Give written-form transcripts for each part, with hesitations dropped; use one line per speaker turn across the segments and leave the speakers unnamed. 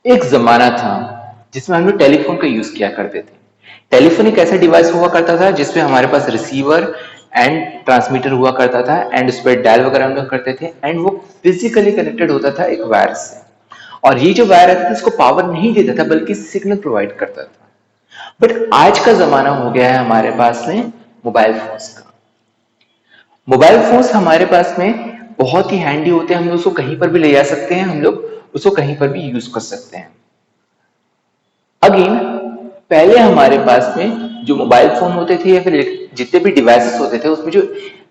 एक जमाना था जिसमें हम लोग टेलीफोन का यूज किया करते थे। टेलीफोन एक ऐसा डिवाइस हुआ करता था जिसमें हमारे पास रिसीवर एंड ट्रांसमीटर हुआ करता था एंड उस पर डायल वगैरह हम लोग करते थे एंड वो फिजिकली कनेक्टेड होता था एक वायर से। और ये जो वायर था इसको पावर नहीं देता था बल्कि सिग्नल प्रोवाइड करता था। बट आज का जमाना हो गया है हमारे पास में मोबाइल फोन्स का। मोबाइल फोन्स हमारे पास में बहुत ही हैंडी होते हैं, हम लोग उसको कहीं पर भी ले जा सकते हैं, हम लोग उसको कहीं पर भी यूज कर सकते हैं। अगेन पहले हमारे पास में जो मोबाइल फोन होते थे या फिर जितने भी डिवाइसेस होते थे उसमें जो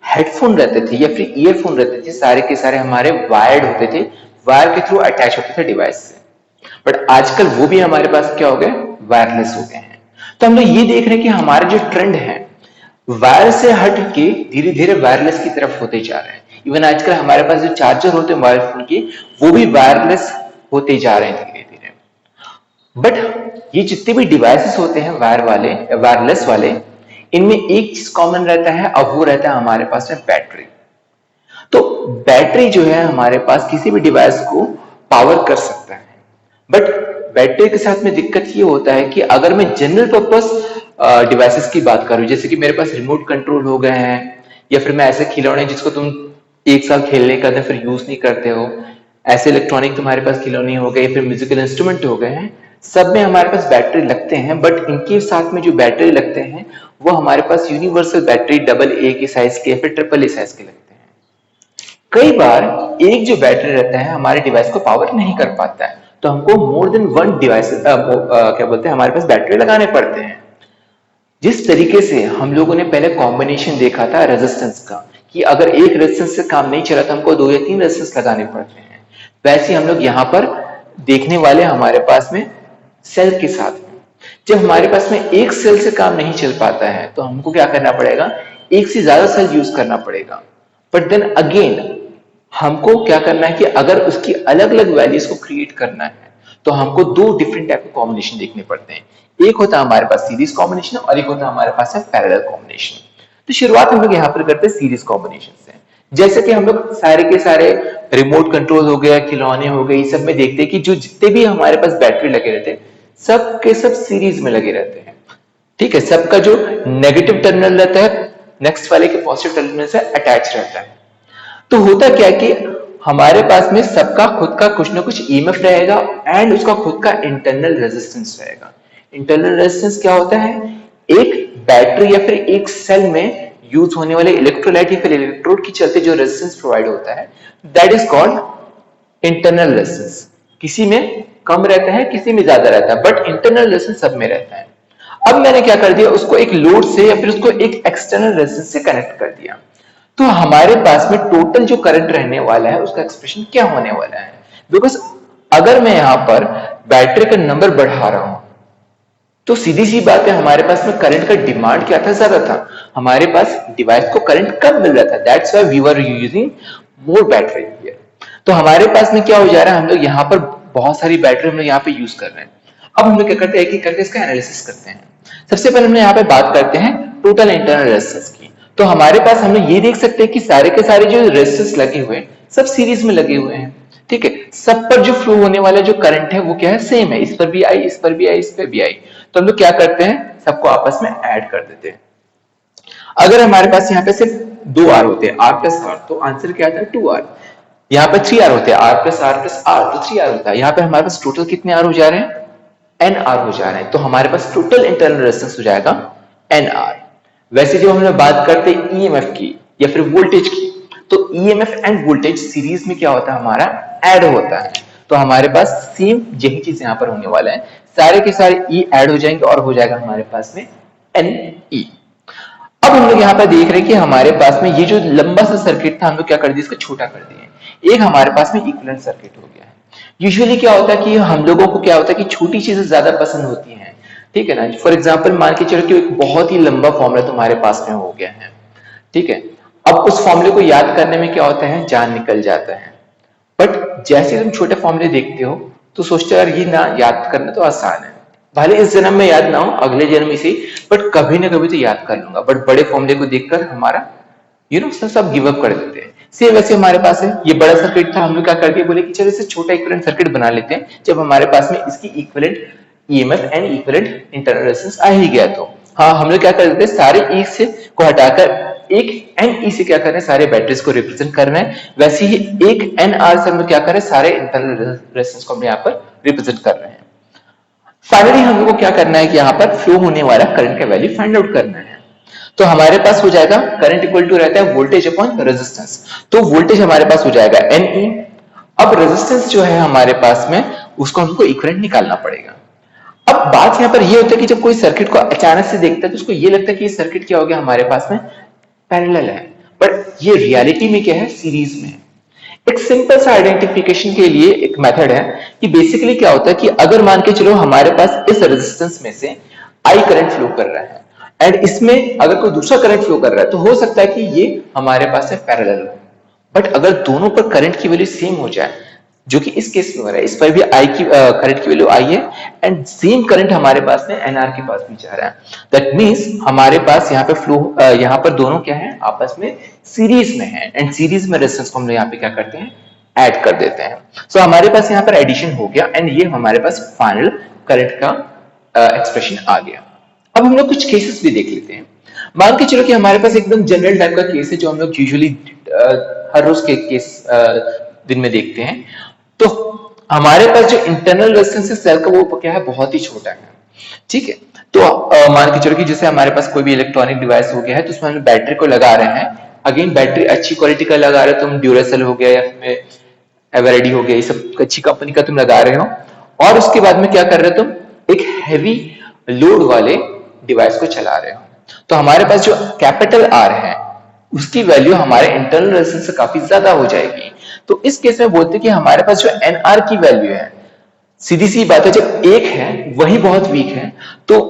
हेडफोन रहते थे या फिर ईयरफोन रहते थे सारे के सारे हमारे वायर्ड होते थे, वायर के थ्रू अटैच होते थे डिवाइस से। बट आजकल वो भी हमारे पास क्या हो गए, वायरलेस हो गए हैं। तो हम लोग ये देख रहे हैं कि हमारा जो ट्रेंड है वायर से हट के धीरे धीरे वायरलेस की तरफ होते जा रहे हैं। इवन आजकल हमारे पास जो चार्जर होते हैं मोबाइल फोन के वो भी वायरलेस होते जा रहे हैं धीरे धीरे। बट ये जितने भी डिवाइसेस होते हैं वायर वाले या वायरलेस वाले, इनमें एक चीज कॉमन रहता है, अब वो रहता है हमारे पास में बैटरी। तो बैटरी जो है हमारे पास किसी भी डिवाइस को पावर कर सकता है। बट बैटरी के साथ में दिक्कत ये होता है कि अगर मैं जनरल पर्पस डिवाइसेस की बात करूं, जैसे कि मेरे पास रिमोट कंट्रोल हो गए हैं या फिर मैं ऐसे खिलौने जिसको तुम एक साल खेलने का था फिर यूज नहीं करते हो, ऐसे इलेक्ट्रॉनिक तुम्हारे पास खिलौने हो गए, फिर म्यूजिकल इंस्ट्रूमेंट हो गए हैं, सब में हमारे पास बैटरी लगते हैं। बट इनके साथ में जो बैटरी लगते हैं वो हमारे पास यूनिवर्सल बैटरी डबल ए के साइज के या फिर ट्रिपल ए साइज के लगते हैं। कई बार एक जो बैटरी रहता है हमारे डिवाइस को पावर नहीं कर पाता है, तो हमको मोर देन वन डिवाइस क्या बोलते हैं हमारे पास बैटरी लगाने पड़ते हैं। जिस तरीके से हम लोगों ने पहले कॉम्बिनेशन देखा था रेजिस्टेंस का कि अगर एक रेजिस्टेंस से काम नहीं चला तो हमको दो या तीन रेजिस्टेंस लगाने पड़ते हैं, वैसे हम लोग यहाँ पर देखने वाले हमारे पास में सेल के साथ में। जब हमारे पास में एक सेल से काम नहीं चल पाता है तो हमको क्या करना पड़ेगा, एक से ज्यादा सेल यूज करना पड़ेगा। बट देन अगेन हमको क्या करना है कि अगर उसकी अलग अलग वैल्यूज को क्रिएट करना है तो हमको दो डिफरेंट टाइप के कॉम्बिनेशन देखने पड़ते हैं। एक होता है हमारे पास सीरीज कॉम्बिनेशन और एक होता है हमारे पास है पैरेलल कॉम्बिनेशन। तो शुरुआत हम लोग यहाँ पर करते हैं सीरीज कॉम्बिनेशन से। जैसे कि हम लोग सारे के सारे रिमोट कंट्रोल हो गया, खिलौने हो गए, सब में देखते हैं कि जो जितने भी हमारे पास बैटरी लगे रहते हैं सब के सब सीरीज में लगे रहते हैं। ठीक है, सबका जो नेगेटिव टर्मिनल रहता है नेक्स्ट वाले के पॉजिटिव टर्मिनल से अटैच रहता है। तो होता क्या कि हमारे पास में सबका खुद का कुछ ना कुछ ईएमएफ रहेगा एंड उसका खुद का इंटरनल रेजिस्टेंस रहेगा। इंटरनल रेजिस्टेंस क्या होता है, एक बैटरी या फिर एक सेल में यूज होने वाले इलेक्ट्रोलाइट या फिर इलेक्ट्रोड के चलते जो रेजिस्टेंस प्रोवाइड होता है that is called internal resistance. किसी में कम रहता है किसी में ज्यादा रहता है बट इंटरनल रेजिस्टेंस सब में रहता है। अब मैंने क्या कर दिया, उसको एक लोड से या फिर उसको एक एक्सटर्नल रेजिस्टेंस से कनेक्ट कर दिया। तो हमारे पास में टोटल जो करंट रहने वाला है उसका एक्सप्रेशन क्या होने वाला है, बिकॉज अगर मैं यहां पर बैटरी का नंबर बढ़ा रहा हूं तो सीधी सी बात है हमारे पास में करंट का डिमांड क्या था, ज्यादा था। हमारे पास डिवाइस को करंट कम मिल रहा था, that's why we were using more battery here. तो हमारे पास में क्या हो जा रहा है, हम लोग यहाँ पर बहुत सारी बैटरी हम लोग यहाँ पे यूज कर रहे हैं। अब हम लोग क्या करते हैं, एक एक करके इसका एनालिसिस करते हैं। सबसे पहले हम लोग यहाँ पे बात करते हैं टोटल इंटरनल रेजिस्टेंस की। तो हमारे पास हम लोग ये देख सकते हैं कि सारे के सारे जो रेजिस्टेंस लगे हुए हैं सब सीरीज में लगे हुए हैं। ठीक है, सब पर जो फ्लो होने वाला जो करंट है वो क्या है, सेम है, इस पर भी आई, इस पर भी आई, इस पर भी आई। तो हम लोग क्या करते हैं, सबको आपस में ऐड कर देते हैं। अगर हमारे पास यहाँ पे सिर्फ दो आर होते हैं, आर प्लस आर, तो आंसर क्या आता है, 2R। यहाँ पे 3R होते हैं, आर प्लस आर, तो 3R होता है। यहाँ पे हमारे पास टोटल कितने आर हो जा रहे हैं, NR हो जा रहे हैं। तो हमारे पास टोटल इंटरनल रेजिस्टेंस हो जाएगा NR। वैसे जो हम लोग बात करते हैं ईएमएफ की या फिर वोल्टेज की, तो ईएमएफ एंड वोल्टेज सीरीज में क्या होता है, हमारा ऐड होता है। तो हमारे पास सेम यही चीज यहाँ पर होने वाला है, सारे के सारे ई ऐड हो जाएंगे और हो जाएगा हमारे पास में NE। अब हम लोग यहाँ पर देख रहे हैं कि हमारे पास में ये जो लंबा सा सर्किट था हम लोग क्या कर दिए, इसको छोटा कर दिए। एक हमारे पास में इक्विवेलेंट सर्किट हो गया है। यूजुअली क्या होता है कि हम लोगों को क्या होता है कि छोटी चीजें ज्यादा पसंद होती हैं। ठीक है ना, फॉर एग्जाम्पल मान के चलो कि एक बहुत ही लंबा फॉर्मूला तुम्हारे पास में हो गया है। ठीक है, अब उस फॉर्मूले को याद करने में क्या होता है, जान निकल जाता है। बट जैसे तुम छोटे फॉर्मूले देखते हो तो सोचते हो यार ये ना याद करना तो आसान है, भले इस जन्म में याद ना हो अगले जन्म में से, बट कभी ना कभी तो याद कर लूंगा। बट बड़े फॉर्मूले को देखकर हमारा सब गिव अप कर देते हैं। सेम वैसे हमारे पास है, ये बड़ा सर्किट था, हम लोग क्या कर दिए, बोले कि चलो इसे छोटा इक्विवेलेंट सर्किट बना लेते हैं, जब हमारे पास में इसकी equivalent EMF and equivalent internal resistance आ ही गया। तो हाँ, हम लोग क्या कर देते हैं, सारे ई से को हटाकर एक एन ई से क्या कर रहे हैं, सारे बैटरीज को रिप्रेजेंट कर रहे हैं। वैसे ही एक एन आर से हम लोग क्या कर रहे हैं, सारे इंटरनल रेजिस्टेंस को हम यहाँ पर रिप्रेजेंट कर रहे हैं। फाइनली हम लोग को क्या करना है कि यहाँ पर फ्लो होने वाला करंट का वैल्यू फाइंड आउट करना है। तो हमारे पास हो जाएगा करंट इक्वल टू रहता है वोल्टेज अपॉन रेजिस्टेंस। तो वोल्टेज हमारे पास हो जाएगा एन ई। अब रेजिस्टेंस जो है हमारे पास में, उसको हमको इक्विवेलेंट निकालना पड़ेगा। अब बात यहाँ पर ये होता है कि जब कोई सर्किट को अचानक से देखता है तो उसको ये लगता है कि ये सर्किट क्या हो गया हमारे पास में, पैरेलल है, बट ये रियलिटी में क्या है, सीरीज में। एक सिंपल सा आइडेंटिफिकेशन के लिए एक मेथड है कि बेसिकली क्या होता है कि अगर मान के चलो हमारे पास इस रेजिस्टेंस में से आई करंट फ्लो कर रहा है एंड इसमें अगर कोई दूसरा करंट फ्लो कर रहा है, तो हो सकता है कि ये हमारे पास है पैरेलल हो। बट अगर दोनों पर करंट की वैल्यू सेम हो जाए, जो कि इस केस में हो रहा है, इस पर भी आई की करंट की वैल्यू आई है एंड सेम करंट हमारे पास में एनआर के पास भी जा रहा है, दैट मींस हमारे पास यहाँ पे फ्लो, यहाँ पर दोनों क्या है, आपस में सीरीज में है एंड सीरीज में रेजिस्टेंस को हम यहाँ पे क्या करते हैं, ऐड कर देते हैं। सो हमारे पास यहाँ पर एडिशन हो गया एंड ये हमारे पास फाइनल करंट का एक्सप्रेशन आ गया। अब हम लोग कुछ केसेस भी देख लेते हैं। मान के चलो कि हमारे पास एकदम जनरल टाइप का केस है जो हम लोग यूजुअली हर रोज के केस दिन में देखते हैं। तो हमारे पास जो इंटरनल रेजिस्टेंस है सेल का, वो क्या है, बहुत ही छोटा है। ठीक है, तो मान के चलो कि जैसे हमारे पास कोई भी इलेक्ट्रॉनिक डिवाइस हो गया है, तो उसमें हम बैटरी को लगा रहे हैं। अगेन बैटरी अच्छी क्वालिटी का लगा रहे हो, तुम ड्यूरासेल हो गया या फिर एवरेडी हो गया, ये सब अच्छी कंपनी का तुम लगा रहे हो, और उसके बाद में क्या कर रहे हो, तुम एक हैवी लोड वाले डिवाइस को चला रहे हो। तो हमारे पास जो कैपिटल आर है उसकी वैल्यू हमारे इंटरनल रेजिस्टेंस से काफी ज्यादा हो जाएगी। तो इस केस में बोलते हैं कि हमारे पास जो एनआर की वैल्यू है, सीधी सी बात है, जब एक है वही बहुत वीक है, तो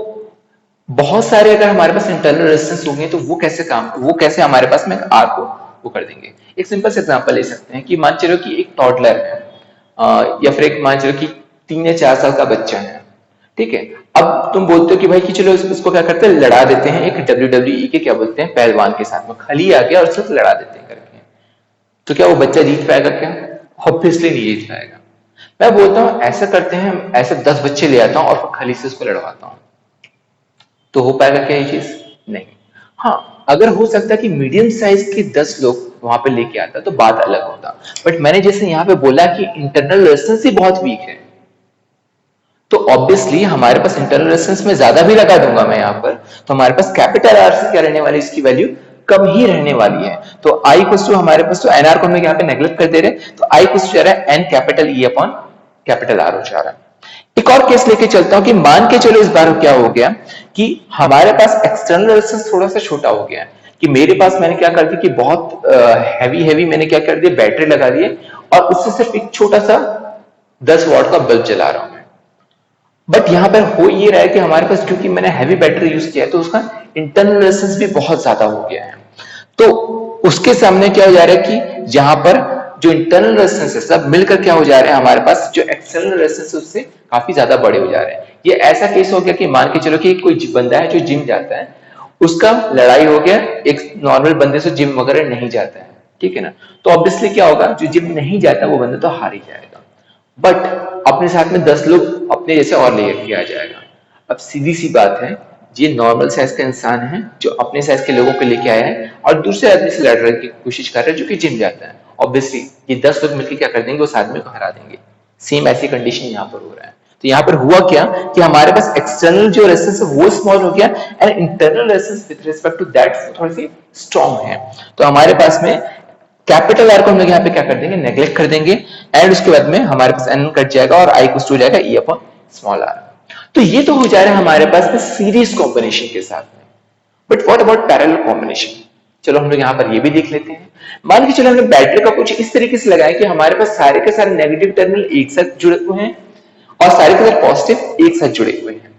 बहुत सारे अगर हमारे पास इंटरनल रेजिस्टेंस होंगे तो वो कैसे हमारे पास में आर को वो कर देंगे। एक सिंपल से एग्जांपल ले सकते हैं कि मान चलो कि एक टॉडलर है, या फिर एक मान चलो कि 3 या 4 साल का बच्चा है। ठीक है, अब तुम बोलते हो कि भाई कि चलो इसको क्या करते हैं, लड़ा देते हैं एक WWE के क्या बोलते हैं, पहलवान के साथ में, खली आ गया और उसको लड़ा देते हैं करके। तो क्या वो बच्चा जीत पाएगा क्या? ऑब्वियसली नहीं जीत पाएगा। मैं बोलता हूँ ऐसा करते हैं, ऐसे 10 बच्चे ले आता हूँ और खली से उसको लड़वाता हूँ, तो हो पाएगा क्या ये चीज? नहीं। हाँ, अगर हो सकता है कि मीडियम साइज के 10 लोग वहां पे लेके आता तो बात अलग होता, बट मैंने जैसे यहाँ पे बोला कि इंटरनल रेजिस्टेंस ही बहुत वीक है, तो ऑब्वियसली हमारे पास इंटरनल रेजिस्टेंस में ज्यादा भी लगा दूंगा मैं यहाँ पर, तो हमारे पास कैपिटल आर से क्या रहने वाली, इसकी वैल्यू कम ही रहने वाली है। तो आई इक्वल टू हमारे पास, तो एनआर को हम यहाँ पे नेग्लेक्ट कर दे रहे हैं, तो आई इक्वल टू जा रहा है n capital E upon capital R हो जा रहा है। एक और केस लेके चलता हूं कि मान के चलो इस बार क्या हो गया कि हमारे पास एक्सटर्नल रेजिस्टेंस थोड़ा सा छोटा हो गया, कि मेरे पास मैंने क्या कर दिया कि बहुत हैवी मैंने क्या कर दिया, बैटरी लगा दिए और उससे सिर्फ एक छोटा सा 10 वॉट का बल्ब जला रहा हूं मैं। बट यहाँ पर हो ये रहा है कि हमारे पास क्योंकि मैंने हैवी बैटरी यूज किया है तो उसका इंटरनल रेजिस्टेंस भी बहुत ज्यादा हो गया है। तो उसके सामने क्या हो जा रहा है कि जहां पर जो इंटरनल रेजिस्टेंस है सब मिलकर क्या हो जा रहे हैं, हमारे पास जो एक्सटर्नल रेजिस्टेंस है उससे काफी ज्यादा बड़े हो जा रहे हैं। ये ऐसा केस हो गया कि मान के चलो कि कोई बंदा है जो जिम जाता है, उसका लड़ाई हो गया एक नॉर्मल बंदे से जिम वगैरह नहीं जाता है, ठीक है ना, तो ऑब्वियसली क्या होगा, जो जिम नहीं जाता वो बंदा तो हार ही जाएगा, बट अपने साथ में 10 लोग अपने जैसे और लेकर के आ जाएगा। अब सीधी सी बात है, ये नॉर्मल साइज का इंसान है जो अपने साइज के लोगों को लेके आया है और दूसरे आदमी से लड़ने की कोशिश कर रहा है जो कि जिम जाता है। ऑब्वियसली ये 10 लोग मिलकर क्या कर देंगे, उस आदमी को हरा देंगे। सेम ऐसी कंडीशन यहाँ पर हो रहा है। तो यहाँ पर हुआ क्या कि हमारे पास एक्सटर्नल जो रेजिस्टेंस है वो स्मॉल हो गया and internal resistance with respect to that थोड़ी सी स्ट्रॉन्ग है। तो हमारे पास में कैपिटल आर को हम लोग यहाँ पे क्या कर देंगे, नेग्लेक्ट कर देंगे एंड उसके बाद में हमारे पास एन कट जाएगा और आई कुछ हो जाएगा ई अपॉन स्मॉल आर। तो ये तो हो जा रहा है हमारे पास में सीरीज कॉम्बिनेशन के साथ में, but what about parallel combination? चलो हम लोग यहाँ पर ये भी देख लेते हैं। मान के चलो हमने बैटरी का कुछ इस तरीके से लगाया कि हमारे पास सारे के सारे नेगेटिव टर्मिनल एक साथ जुड़े हुए हैं और सारे के सारे पॉजिटिव एक साथ जुड़े हुए हैं।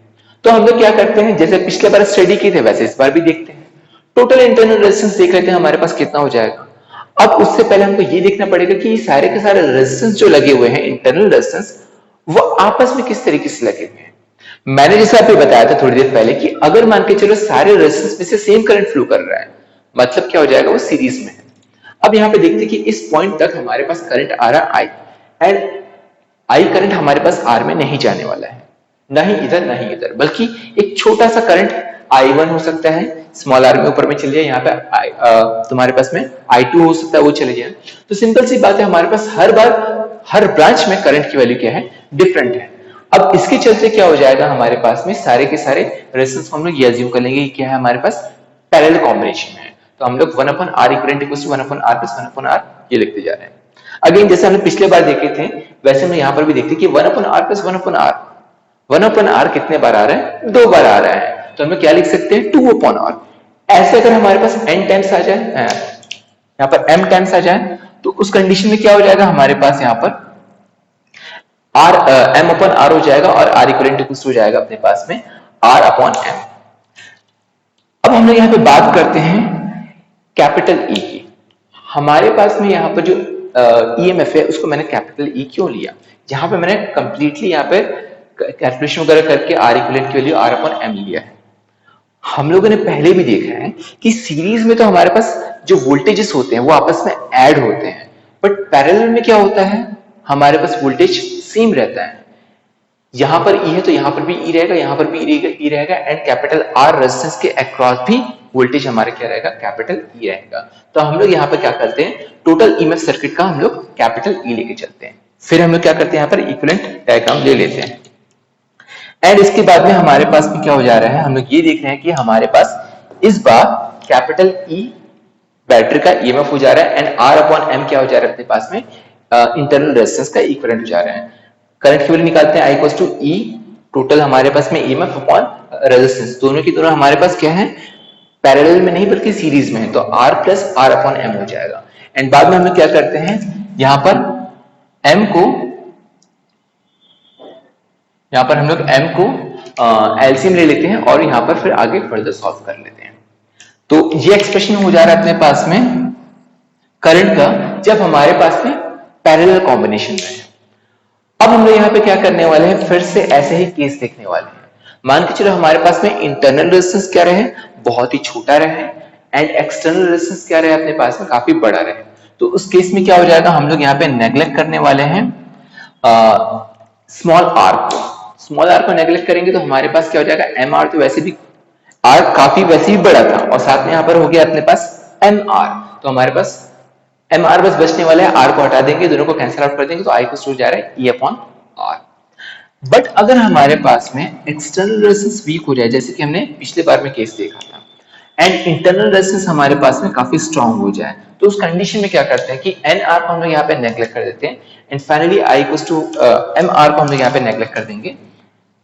तो हम लोग क्या करते हैं, जैसे पिछले बार स्टडी किए थे वैसे इस बार भी देखते हैं। टोटल इंटरनल रेजिस्टेंस देख लेते हैं हमारे पास कितना हो जाएगा। अब उससे पहले हमको ये देखना पड़ेगा कि सारे के सारे रेजिस्टेंस जो लगे हुए हैं, इंटरनल रेजिस्टेंस, वो आपस में किस तरीके से लगे हुए हैं। मैंने जैसे आपको बताया था थोड़ी देर पहले कि अगर मान के चलो सारे रेजिस्टेंस में से सेम करंट फ्लो कर रहा है मतलब क्या हो जाएगा, वो सीरीज में है। अब यहाँ पे देखते हैं कि इस पॉइंट तक हमारे पास करंट आ रहा है आई, एंड आई करंट हमारे पास आर में नहीं जाने वाला है, नहीं इधर नहीं इधर, बल्कि एक छोटा सा करंट I1 हो सकता है, स्मॉल आर में ऊपर में चले जाए, यहाँ पे तुम्हारे पास में I2 हो सकता है, वो चले जाए। तो सिंपल सी बात है, हमारे पास हर बार हर ब्रांच में करंट की वैल्यू क्या है, डिफरेंट है। अब इसके चलते क्या हो जाएगा, हमारे पास में सारे के सारे रेजिस्टेंस को हम लोग ये अज्यूम कर लेंगे कि क्या है, हमारे पास पैरेलल कॉम्बिनेशन है। तो हम लोग 1/R equivalent equals to 1/R plus 1/R ये लिखते जा रहे हैं। अगेन जैसे हमने पिछले बार देखे थे, वैसे हम यहाँ पर भी देखते हैं कि 1/R प्लस 1/R, 1/R कितने बार आ रहा है, 2 बार आ रहा है, तो हम लोग क्या लिख सकते हैं, 2/R। ऐसे अगर हमारे पास n टाइम्स आ जाए, यहाँ पर m टाइम्स आ जाए, तो उस कंडीशन में क्या हो जाएगा, हमारे पास यहाँ पर m/R हो जाएगा और R इक्विवेलेंट इक्वल्स हो जाएगा अपने पास में R/m। अब हम लोग यहाँ पे बात करते हैं कैपिटल E की। हमारे पास में यहाँ पर जो EMF है उसको मैंने कैपिटल E क्यों लिया, यहाँ पे मैंने कंप्लीटली यहाँ पे कैलकुलेशन वगैरह करके R इक्विवेलेंट की वैल्यू R/m लिया है। हम लोगों ने पहले भी देखा है कि सीरीज में तो हमारे पास जो वोल्टेजेस होते हैं वो आपस में ऐड होते हैं, बट पैरेलल में क्या होता है, हमारे पास वोल्टेज सेम रहता है। यहां पर E है तो यहां पर भी E रहेगा, यहां पर भी E रहेगा, एंड कैपिटल R रेजिस्टेंस के अक्रॉस भी वोल्टेज हमारे क्या रहेगा, कैपिटल E रहेगा। तो हम लोग यहाँ पर क्या करते हैं, टोटल EMF सर्किट का हम लोग कैपिटल E लेके चलते हैं, फिर हम लोग क्या करते हैं, यहाँ पर इक्विवेलेंट डायग्राम ले लेते हैं। एंड इसके बाद में हमारे पास में क्या हो जा रहा है, हम लोग ये देख रहे हैं कि हमारे पास इस बार कैपिटल E बैटरी का EMF हो जा रहा है, एंड R/m क्या हो जा रहा है अपने पास में, इंटरनल रेजिस्टेंस का इक्विवेलेंट हो जा रहा है। करंट की वैल्यू निकालते हैं, I equals to E total हमारे पास में EMF अपॉन रेजिस्टेंस, दोनों की दोनों हमारे पास क्या है, पैरेलल में नहीं बल्कि सीरीज में है, तो R प्लस R/m हो जाएगा। एंड बाद में हम लोग क्या करते हैं, यहाँ पर m को एलसीएम ले लेते हैं और यहाँ पर फिर आगे फर्दर सॉल्व कर लेते हैं। तो ये एक्सप्रेशन हो जा रहा है अपने पास में करंट का, जब हमारे पास में पैरेलल कॉम्बिनेशन में है। अब हम लोग यहाँ पे क्या करने वाले हैं, फिर से ऐसे ही केस देखने वाले हैं। मान के चलो हमारे पास में इंटरनल रेजिस्टेंस क्या रहे, बहुत ही छोटा रहे, एंड एक्सटर्नल रेजिस्टेंस क्या रहे अपने पास में, काफी बड़ा रहे। तो उस केस में क्या हो जाएगा, हम लोग यहाँ पे नेग्लेक्ट करने वाले हैं स्मॉल आर को। स्मॉल आर को नेग्लेक्ट करेंगे तो हमारे पास क्या हो जाएगा, एम आर, तो वैसे भी आर काफी वैसे भी बड़ा था, और साथ में यहाँ पर हो गया अपने पास एम आर, तो हमारे पास एम आर बस बचने वाला है, आर को हटा देंगे, दोनों को कैंसिल आउट कर देंगे, तो आई को हो जा रहा है E/R। बट अगर हमारे पास में एक्सटर्नल रेजिस्टेंस वीक हो जाए, जैसे कि हमने पिछले बार में केस देखा था, एंड इंटरनल रेजिस्टेंस हमारे पास में काफी स्ट्रांग हो जाए, तो उस कंडीशन में क्या करते हैं कि एन आर को हम लोग यहाँ पे नेग्लेक्ट कर देते हैं, and finally I equals to m r को हम लोग यहाँ पे नेग्लेक्ट कर देंगे,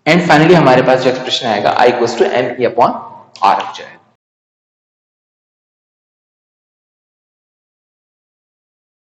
एंड फाइनली हमारे पास जो एक्सप्रेशन आएगा I इक्वल्स टू M/R हो जाएगा।